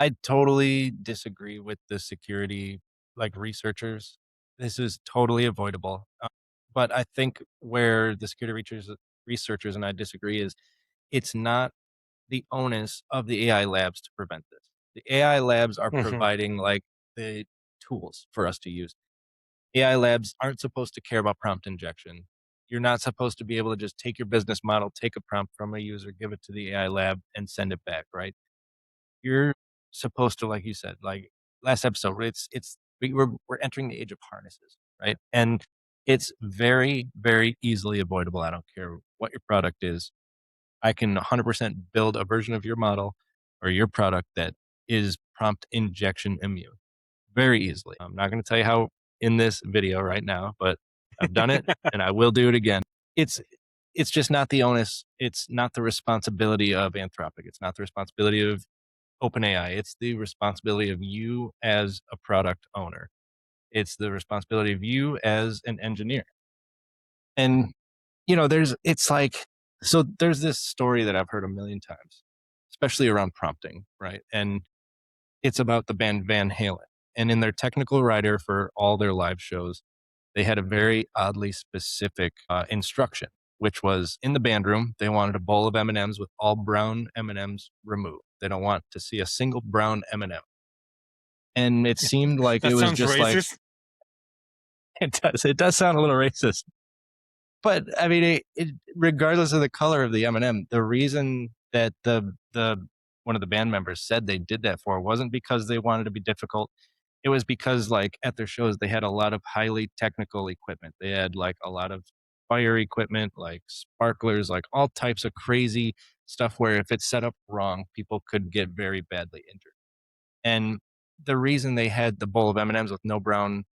I totally disagree with the security, like, researchers. This is totally avoidable, but I think where the security researchers and I disagree is it's not the onus of the AI labs to prevent this. The AI labs are Mhm. providing, like, the tools for us to use. AI labs aren't supposed to care about prompt injection. You're not supposed to be able to just take your business model, take a prompt from a user, give it to the AI lab, and send it back, right? You're supposed to, like you said, like last episode, we're entering the age of harnesses, right? And it's very, very easily avoidable. I don't care what your product is. I can 100% build a version of your model or your product that is prompt injection immune very easily. I'm not going to tell you how in this video right now, but I've done it and I will do it again. It's it's just not the onus. It's not the responsibility of Anthropic. It's not the responsibility of OpenAI. It's the responsibility of you as a product owner. It's the responsibility of you as an engineer. And it's like there's this story that I've heard a million times, especially around prompting, right? And it's about the band Van Halen. And in their technical writer for all their live shows, they had a very oddly specific instruction, which was in the band room, they wanted a bowl of M&Ms with all brown M&Ms removed. They don't want to see a single brown M&M. And it seemed like it That was sounds just like racist. it does sound a little racist. But I mean, regardless of the color of the M&M, the reason that the one of the band members said they did that for wasn't because they wanted to be difficult. It was because, like, at their shows, they had a lot of highly technical equipment. They had, like, a lot of fire equipment, like sparklers, like all types of crazy stuff where if it's set up wrong, people could get very badly injured. And the reason they had the bowl of M&Ms with no brown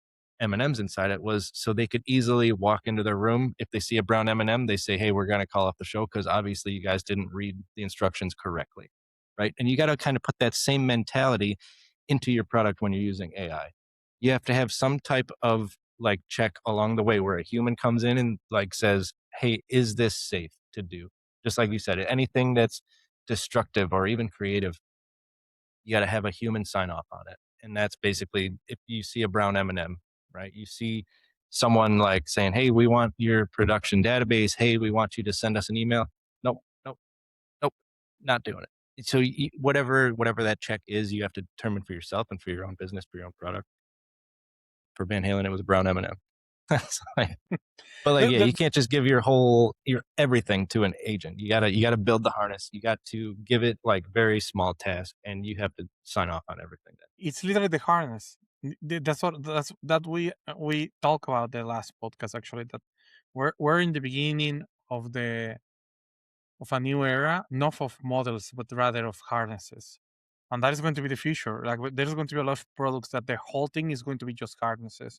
M&Ms inside it was so they could easily walk into their room. If they see a brown M&M, they say, "Hey, we're going to call off the show because obviously you guys didn't read the instructions correctly." Right? And you got to kind of put that same mentality into your product when you're using AI. You have to have some type of like check along the way where a human comes in and like says, "Hey, is this safe to do?" Just like you said, anything that's destructive or even creative, you got to have a human sign off on it. And that's basically if you see a brown M&M, right? You see someone like saying, "Hey, we want your production database. Hey, we want you to send us an email." Nope, nope, nope, not doing it. So whatever that check is, you have to determine for yourself and for your own business, for your own product. For Van Halen, it was a brown M&M. But like, The, yeah, you the, can't just give your everything to an agent. You gotta build the harness. You got to give it like very small tasks, and you have to sign off on everything. it's literally the harness. That's what we talk about the last podcast actually. That we're in the beginning of the of a new era, not of models, but rather of harnesses. And that is going to be the future. Like there's going to be a lot of products that the whole thing is going to be just harnesses.